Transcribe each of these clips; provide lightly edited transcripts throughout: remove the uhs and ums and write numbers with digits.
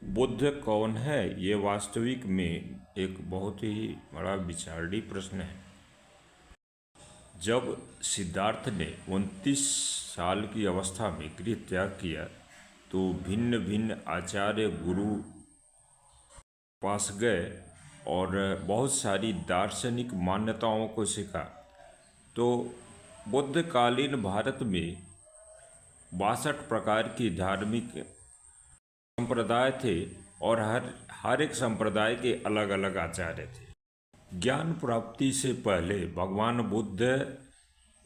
बुद्ध कौन है, ये वास्तविक में एक बहुत ही बड़ा विचारणीय प्रश्न है। जब सिद्धार्थ ने 29 साल की अवस्था में गृह त्याग किया तो भिन्न भिन्न आचार्य गुरु पास गए और बहुत सारी दार्शनिक मान्यताओं को सीखा। तो बुद्धकालीन भारत में 62 प्रकार की धार्मिक संप्रदाय थे और हर एक संप्रदाय के अलग अलग आचार्य थे। ज्ञान प्राप्ति से पहले भगवान बुद्ध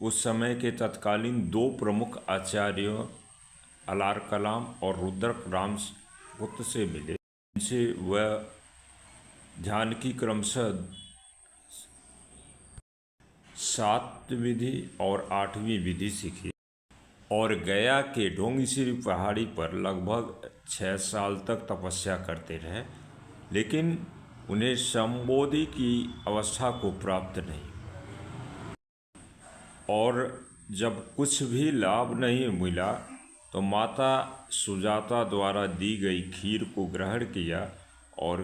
उस समय के तत्कालीन दो प्रमुख आचार्यों अलार कलाम और रुद्रक रामगुप्त से मिले। इनसे वह ध्यान की क्रमशः 7 विधि और 8वीं विधि सीखी और गया के ढोंगीसिरी पहाड़ी पर लगभग 6 साल तक तपस्या करते रहे, लेकिन उन्हें संबोधि की अवस्था को प्राप्त नहीं। और जब कुछ भी लाभ नहीं मिला तो माता सुजाता द्वारा दी गई खीर को ग्रहण किया और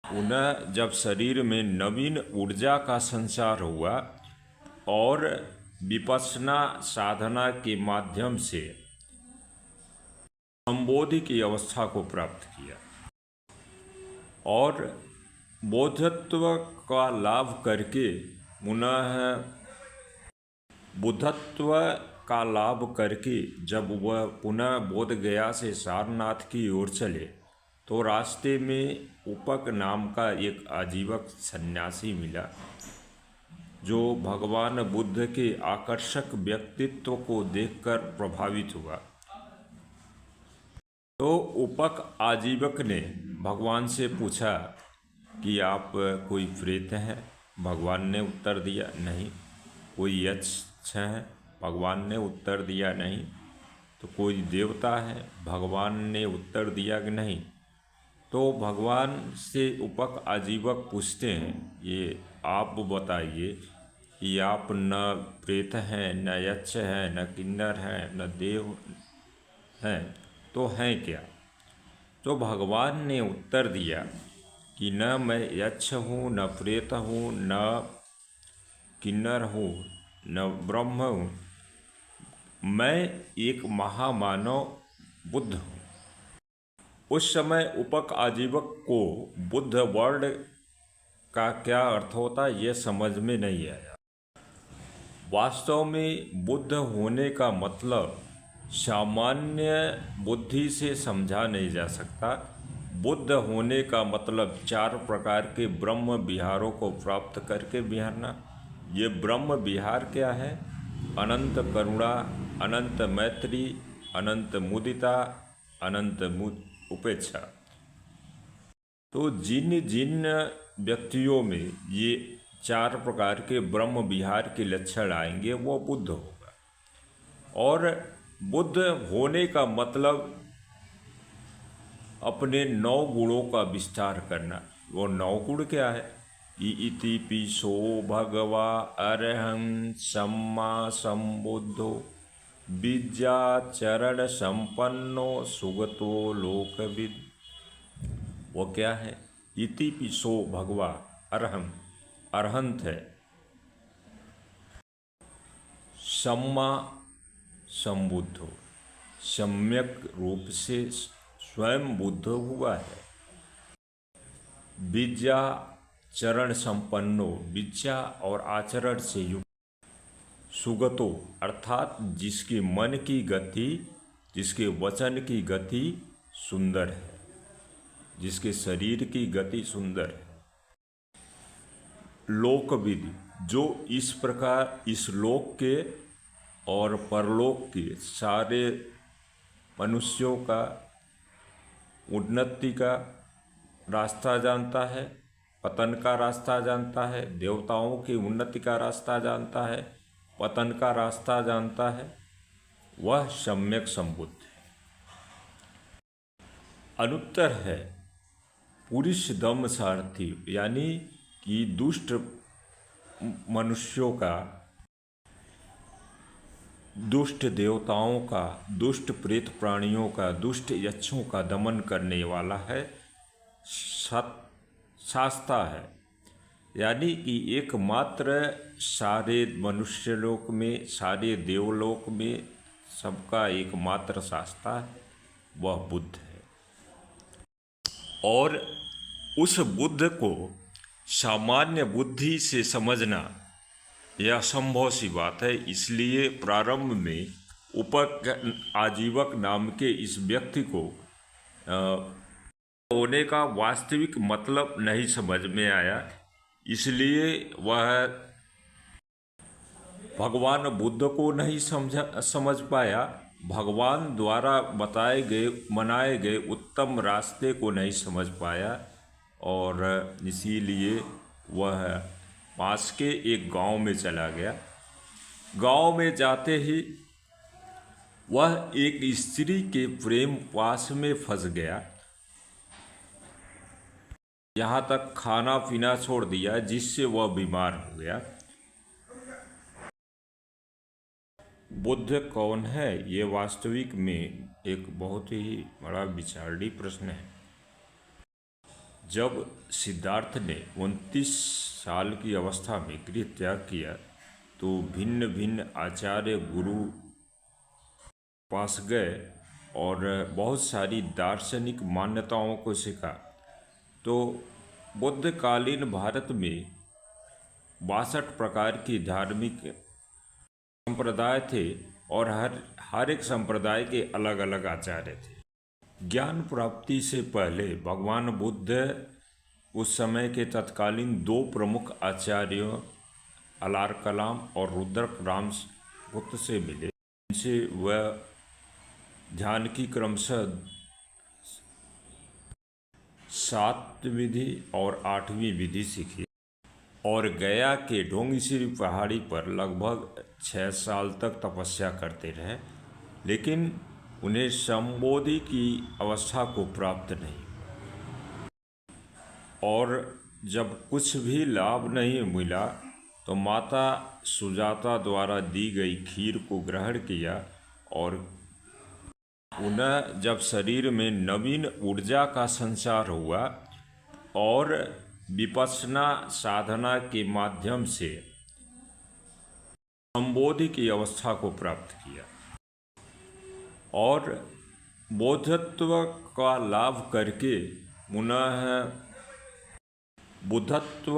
उन्हें जब शरीर में नवीन ऊर्जा का संचार हुआ और विपश्यना साधना के माध्यम से संबोधि की अवस्था को प्राप्त किया और बोधत्व का लाभ करके बुद्धत्व का लाभ करके जब वह पुनः बोध गया से सारनाथ की ओर चले तो रास्ते में उपक नाम का एक आजीवक सन्यासी मिला जो भगवान बुद्ध के आकर्षक व्यक्तित्व को देखकर प्रभावित हुआ। तो उपक आजीवक ने भगवान से पूछा कि आप कोई प्रेत हैं? भगवान ने उत्तर दिया नहीं। कोई यक्ष हैं? भगवान ने उत्तर दिया नहीं। तो कोई देवता है? भगवान ने उत्तर दिया कि नहीं। तो भगवान से उपक आजीवक पूछते हैं, ये आप बताइए कि आप न प्रेत हैं, न यक्ष हैं, न किन्नर हैं, न देव हैं, तो हैं क्या? तो भगवान ने उत्तर दिया कि न मैं यक्ष हूँ, न प्रेत हूँ, न किन्नर हूँ, न ब्रह्म हूँ, मैं एक महामानव बुद्ध हूँ। उस समय उपक आजीवक को बुद्ध वर्ड का क्या अर्थ होता ये समझ में नहीं आया। वास्तव में बुद्ध होने का मतलब सामान्य बुद्धि से समझा नहीं जा सकता। बुद्ध होने का मतलब 4 प्रकार के ब्रह्म विहारों को प्राप्त करके विहरना। ये ब्रह्म विहार क्या है? अनंत करुणा, अनंत मैत्री, अनंत मुदिता, अनंत उपेक्षा। तो जिन जिन व्यक्तियों में ये 4 प्रकार के ब्रह्म विहार के लक्षण आएंगे वो बुद्ध होगा। और बुद्ध होने का मतलब अपने 9 गुणों का विस्तार करना। वो 9 गुण क्या है? इति पिसो भगवा अरहं सम्मा संबुद्धो विद्याचरण संपन्नो सुगतो लोकविद। वो क्या है? इति पिसो भगवा अरहं, अरहंत है। सम्मा संबुद्धो, सम्यक रूप से स्वयं बुद्ध हुआ है। विद्या चरण संपन्नो, विद्या और आचरण से युक्त। सुगतो अर्थात जिसके मन की गति, जिसके वचन की गति सुंदर है, जिसके शरीर की गति सुंदर है। लोकविद, जो इस प्रकार इस लोक के और परलोक के सारे मनुष्यों का उन्नति का रास्ता जानता है, पतन का रास्ता जानता है, देवताओं की उन्नति का रास्ता जानता है, पतन का रास्ता जानता है, वह सम्यक संबुद्ध है। अनुत्तर है पुरुष दम सारथी, यानी कि दुष्ट मनुष्यों का दुष्ट देवताओं का, दुष्ट प्रेत प्राणियों का, दुष्ट यक्षों का दमन करने वाला है, शास्ता है। यानी कि एकमात्र सारे मनुष्यलोक में, सारे देवलोक में सबका एकमात्र शास्ता है, वह बुद्ध है। और उस बुद्ध को सामान्य बुद्धि से समझना यह असंभव सी बात है। इसलिए प्रारंभ में उपक आजीवक नाम के इस व्यक्ति को होने का वास्तविक मतलब नहीं समझ में आया, इसलिए वह भगवान बुद्ध को नहीं समझ पाया, भगवान द्वारा मनाए गए उत्तम रास्ते को नहीं समझ पाया, और इसीलिए वह पास के एक गांव में चला गया। गांव में जाते ही वह एक स्त्री के प्रेम पास में फंस गया, यहाँ तक खाना पीना छोड़ दिया, जिससे वह बीमार हो गया। बुद्ध कौन है, ये वास्तविक में एक बहुत ही बड़ा विचारणीय प्रश्न है। जब सिद्धार्थ ने 29 साल की अवस्था में गृह त्याग किया तो भिन्न भिन्न आचार्य गुरु पास गए और बहुत सारी दार्शनिक मान्यताओं को सीखा। तो बुद्धकालीन भारत में 62 प्रकार की धार्मिक संप्रदाय थे और हर एक संप्रदाय के अलग अलग आचार्य थे। ज्ञान प्राप्ति से पहले भगवान बुद्ध उस समय के तत्कालीन 2 प्रमुख आचार्यों अलार कलाम और रुद्रक रामपुत्र से मिले। इनसे वह ध्यान की क्रमशः 7वीं विधि और 8वीं विधि सीखी और गया के ढोंगीश्वरी पहाड़ी पर लगभग 6 साल तक तपस्या करते रहे, लेकिन उन्हें संबोधि की अवस्था को प्राप्त नहीं। और जब कुछ भी लाभ नहीं मिला तो माता सुजाता द्वारा दी गई खीर को ग्रहण किया और उन्हें जब शरीर में नवीन ऊर्जा का संचार हुआ और विपश्यना साधना के माध्यम से संबोधि की अवस्था को प्राप्त किया और बोधत्व का लाभ करके बुद्धत्व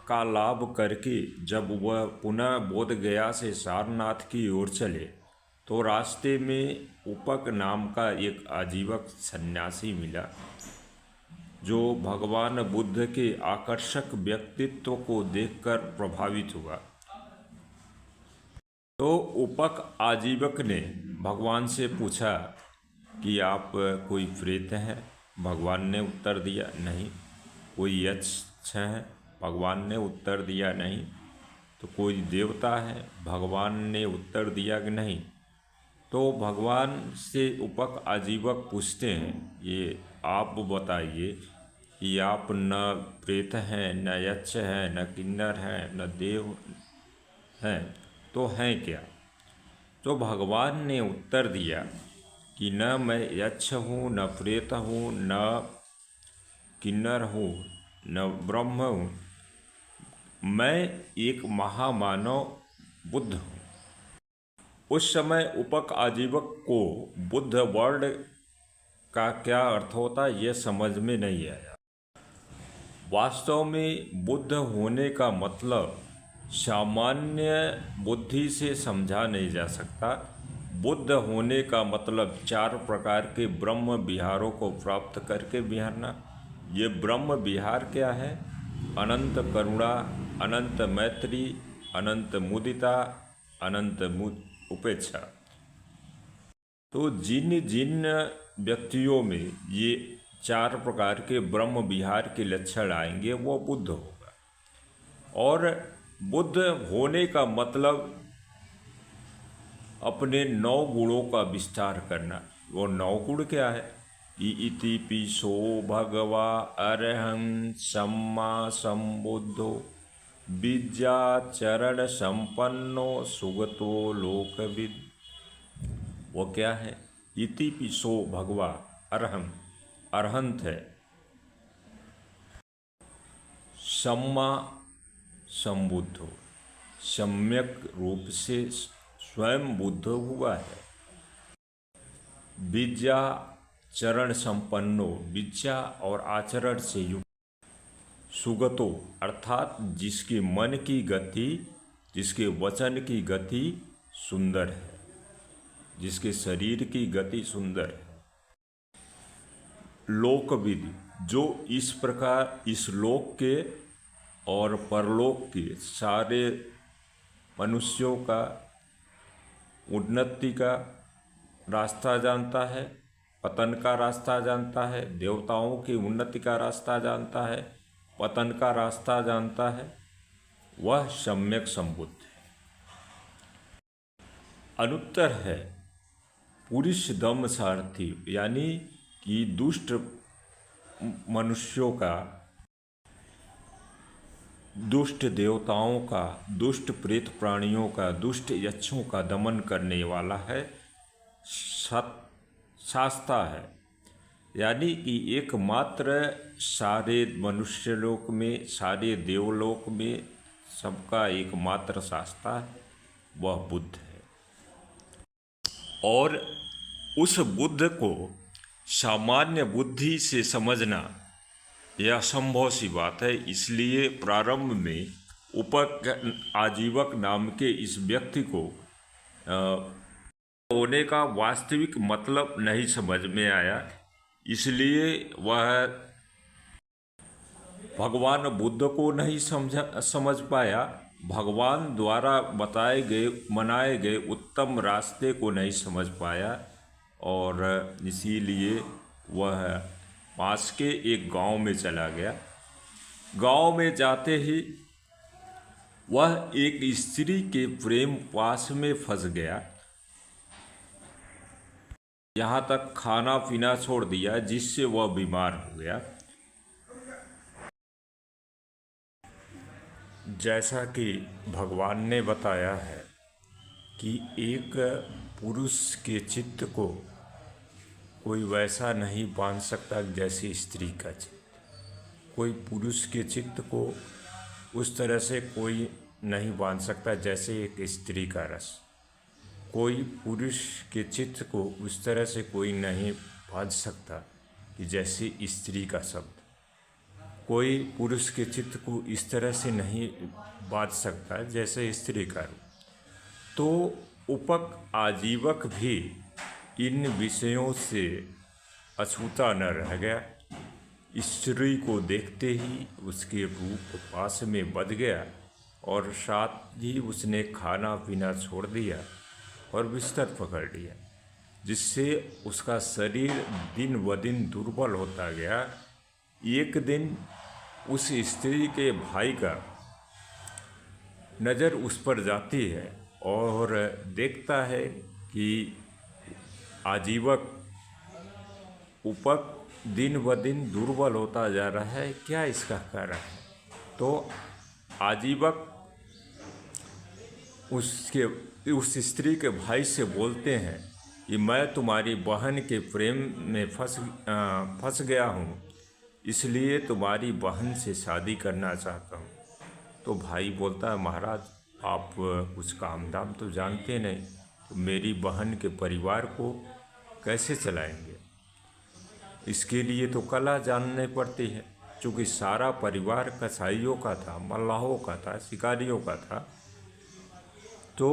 का लाभ करके जब वह पुनः बोध गया से सारनाथ की ओर चले तो रास्ते में उपक नाम का एक आजीवक सन्यासी मिला जो भगवान बुद्ध के आकर्षक व्यक्तित्व को देखकर प्रभावित हुआ। तो उपक आजीवक ने भगवान से पूछा कि आप कोई प्रेत हैं? भगवान ने उत्तर दिया नहीं। कोई यक्ष हैं? भगवान ने उत्तर दिया नहीं। तो कोई देवता है? भगवान ने उत्तर दिया कि नहीं। तो भगवान से उपक आजीवक पूछते हैं, ये आप बताइए कि आप न प्रेत हैं, न यक्ष हैं, न किन्नर हैं, न देव हैं, तो हैं क्या? तो भगवान ने उत्तर दिया कि न मैं यक्ष हूँ, न प्रेत हूँ, न किन्नर हूँ, न ब्रह्म हूँ, मैं एक महामानव बुद्ध हूँ। उस समय उपक आजीवक को बुद्ध वर्ड का क्या अर्थ होता यह समझ में नहीं आया। वास्तव में बुद्ध होने का मतलब सामान्य बुद्धि से समझा नहीं जा सकता। बुद्ध होने का मतलब 4 प्रकार के ब्रह्म विहारों को प्राप्त करके विहारना। ये ब्रह्म विहार क्या है? अनंत करुणा, अनंत मैत्री, अनंत मुदिता, अनंत उपेक्षा। तो जिन जिन व्यक्तियों में ये 4 प्रकार के ब्रह्म विहार के लक्षण आएंगे वो बुद्ध होगा। और बुद्ध होने का मतलब अपने 9 गुणों का विस्तार करना। वो 9 गुण क्या है? इति पिसो भगवा अरहं सम्मा संबुद्धो विद्या चरण संपन्नो सुगतो लोकविद। वो क्या है? इति पिसो भगवा अरहं, अरहंत है। सम्मा संबुद्धो, सम्यक रूप से स्वयं बुद्ध हुआ है। विद्या चरण संपन्नो, विद्या और आचरण से युक्त। सुगतो अर्थात जिसके मन की गति, जिसके वचन की गति सुंदर है, जिसके शरीर की गति सुंदर है। लोकविद, जो इस प्रकार इस लोक के और परलोक के सारे मनुष्यों का उन्नति का रास्ता जानता है, पतन का रास्ता जानता है, देवताओं की उन्नति का रास्ता जानता है, पतन का रास्ता जानता है, वह सम्यक संबुद्ध है। अनुत्तर है पुरुष दम सारथी, यानी कि दुष्ट मनुष्यों का, दुष्ट देवताओं का, दुष्ट प्रेत प्राणियों का, दुष्ट यक्षों का दमन करने वाला है, शास्ता है। यानी कि एकमात्र सारे मनुष्यलोक में, सारे देवलोक में सबका एकमात्र शास्ता है, वह बुद्ध है। और उस बुद्ध को सामान्य बुद्धि से समझना यह असंभव सी बात है। इसलिए प्रारंभ में उपक आजीवक नाम के इस व्यक्ति को होने का वास्तविक मतलब नहीं समझ में आया, इसलिए वह भगवान बुद्ध को नहीं समझ पाया, भगवान द्वारा बताए गए मनाए गए उत्तम रास्ते को नहीं समझ पाया, और इसीलिए वह पास के एक गांव में चला गया। गांव में जाते ही वह एक स्त्री के प्रेम पास में फंस गया, यहाँ तक खाना पीना छोड़ दिया, जिससे वह बीमार हो गया। जैसा कि भगवान ने बताया है कि एक पुरुष के चित्त को कोई वैसा नहीं बांध सकता जैसे स्त्री का चित्त। कोई पुरुष के चित्त को उस तरह से कोई नहीं बांध सकता जैसे एक स्त्री का रस। कोई पुरुष के चित्त को उस तरह से कोई नहीं बांध सकता कि जैसे स्त्री का शब्द। कोई पुरुष के चित्त को इस तरह से नहीं बांध सकता जैसे स्त्री का रूप। तो उपक आजीवक भी इन विषयों से अछूता न रह गया। स्त्री को देखते ही उसके रूप पास में बध गया, और साथ ही उसने खाना पीना छोड़ दिया और बिस्तर पकड़ लिया, जिससे उसका शरीर दिन ब दिन दुर्बल होता गया। एक दिन उस स्त्री के भाई का नज़र उस पर जाती है और देखता है कि आजीवक उपक दिन ब दिन दुर्बल होता जा रहा है, क्या इसका कारण है? तो आजीवक उस स्त्री के भाई से बोलते हैं कि मैं तुम्हारी बहन के प्रेम में फंस गया हूँ, इसलिए तुम्हारी बहन से शादी करना चाहता हूँ। तो भाई बोलता है, महाराज आप कुछ काम धाम तो जानते नहीं, तो मेरी बहन के परिवार को कैसे चलाएंगे? इसके लिए तो कला जानने पड़ती है। चूँकि सारा परिवार कसाईयों का था, मल्लाहों का था, शिकारियों का था। तो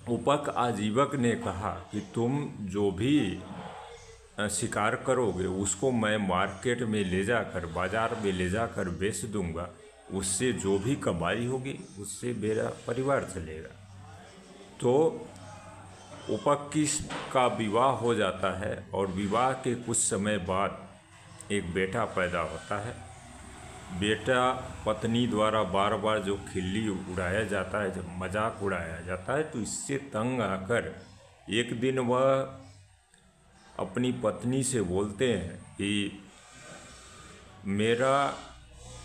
उपक आजीवक ने कहा कि तुम जो भी शिकार करोगे उसको मैं मार्केट में ले जाकर, बाज़ार में ले जाकर बेच दूंगा, उससे जो भी कमाई होगी उससे मेरा परिवार चलेगा। तो उपक का विवाह हो जाता है, और विवाह के कुछ समय बाद एक बेटा पैदा होता है। बेटा पत्नी द्वारा बार बार जो खिल्ली उड़ाया जाता है, जब मजाक उड़ाया जाता है, तो इससे तंग आकर एक दिन वह अपनी पत्नी से बोलते हैं कि मेरा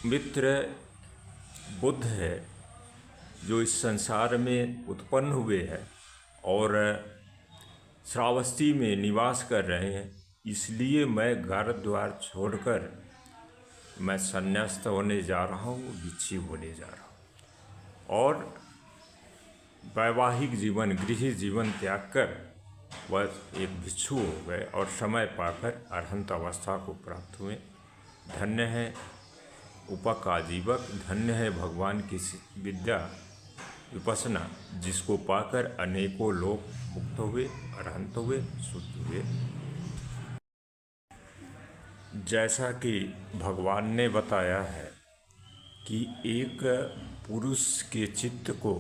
मित्र बुद्ध है जो इस संसार में उत्पन्न हुए हैं, और श्रावस्ती में निवास कर रहे हैं, इसलिए मैं घर द्वार छोड़कर मैं संन्यास्त होने जा रहा हूँ, भिक्षु होने जा रहा हूँ। और वैवाहिक जीवन, गृह जीवन त्याग कर वह एक भिक्षु हो गए और समय पाकर अरहंत अवस्था को प्राप्त हुए। धन्य है उपक आजीवक, धन्य है भगवान की विद्या विपसना, जिसको पाकर अनेकों लोग मुक्त हुए, अरहंत हुए, शुद्ध हुए। जैसा कि भगवान ने बताया है कि एक पुरुष के चित्त को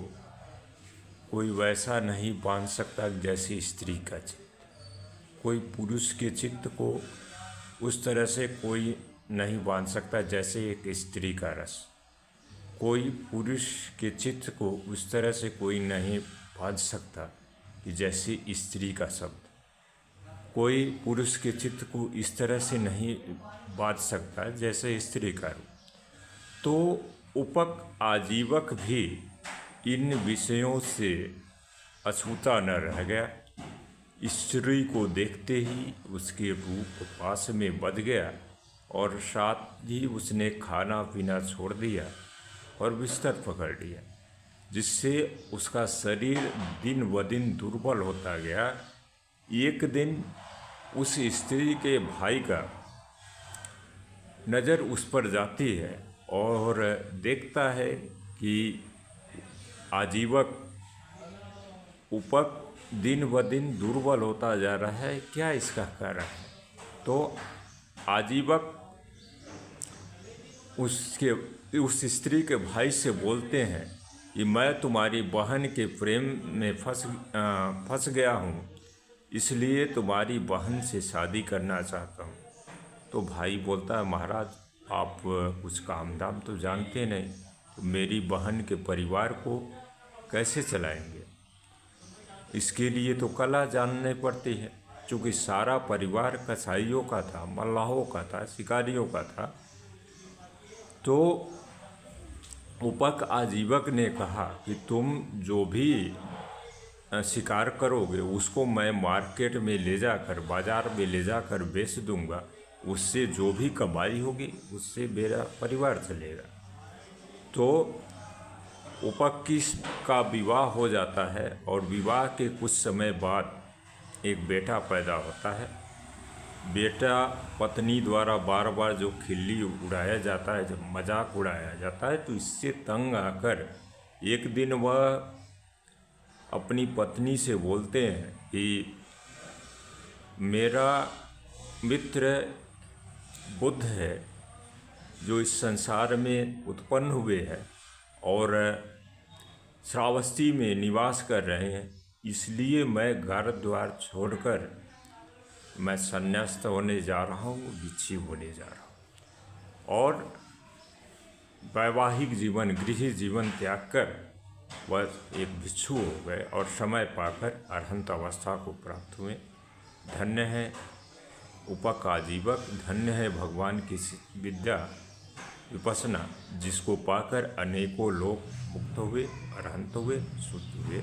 कोई वैसा नहीं बांध सकता जैसे स्त्री का चित्त। कोई पुरुष के चित्त को उस तरह से कोई नहीं बांध सकता जैसे एक स्त्री का रस। कोई पुरुष के चित्त को उस तरह से कोई नहीं बांध सकता कि जैसे स्त्री का शब्द। कोई पुरुष के चित्त को इस तरह से नहीं बांध सकता जैसे स्त्री का रूप। तो उपक आजीवक भी इन विषयों से अछूता न रह गया। स्त्री को देखते ही उसके रूप पास में बध गया और साथ ही उसने खाना पीना छोड़ दिया और बिस्तर पकड़ लिया, जिससे उसका शरीर दिन ब दिन दुर्बल होता गया। एक दिन उस स्त्री के भाई का नज़र उस पर जाती है और देखता है कि आजीवक उपक दिन ब दिन दुर्बल होता जा रहा है, क्या इसका कारण है। तो आजीवक उस स्त्री के भाई से बोलते हैं कि मैं तुम्हारी बहन के प्रेम में फंस गया हूँ, इसलिए तुम्हारी बहन से शादी करना चाहता हूँ। तो भाई बोलता है, महाराज आप कुछ काम धाम तो जानते नहीं, तो मेरी बहन के परिवार को कैसे चलाएंगे। इसके लिए तो कला जाननी पड़ती है, क्योंकि सारा परिवार कसाईयों का था, मल्लाहों का था, शिकारियों का था। तो उपक आजीवक ने कहा कि तुम जो भी शिकार करोगे उसको मैं मार्केट में ले जाकर, बाज़ार में ले जाकर बेच दूंगा, उससे जो भी कमाई होगी उससे मेरा परिवार चलेगा। तो उपक का विवाह हो जाता है और विवाह के कुछ समय बाद एक बेटा पैदा होता है। बेटा पत्नी द्वारा बार बार जो खिल्ली उड़ाया जाता है, जब मजाक उड़ाया जाता है, तो इससे तंग आकर एक दिन वह अपनी पत्नी से बोलते हैं कि मेरा मित्र बुद्ध है जो इस संसार में उत्पन्न हुए हैं और श्रावस्ती में निवास कर रहे हैं, इसलिए मैं घर द्वार छोड़कर मैं संन्यास्त होने जा रहा हूँ, भिक्षु होने जा रहा हूँ। और वैवाहिक जीवन, गृह जीवन त्याग कर वह एक भिक्षु हो गए और समय पाकर अरहंत अवस्था को प्राप्त हुए। धन्य है उपक आजीवक, धन्य है भगवान की विद्या विपसना, जिसको पाकर अनेकों लोग मुक्त हुए, अरहंत हुए, शुद्ध हुए।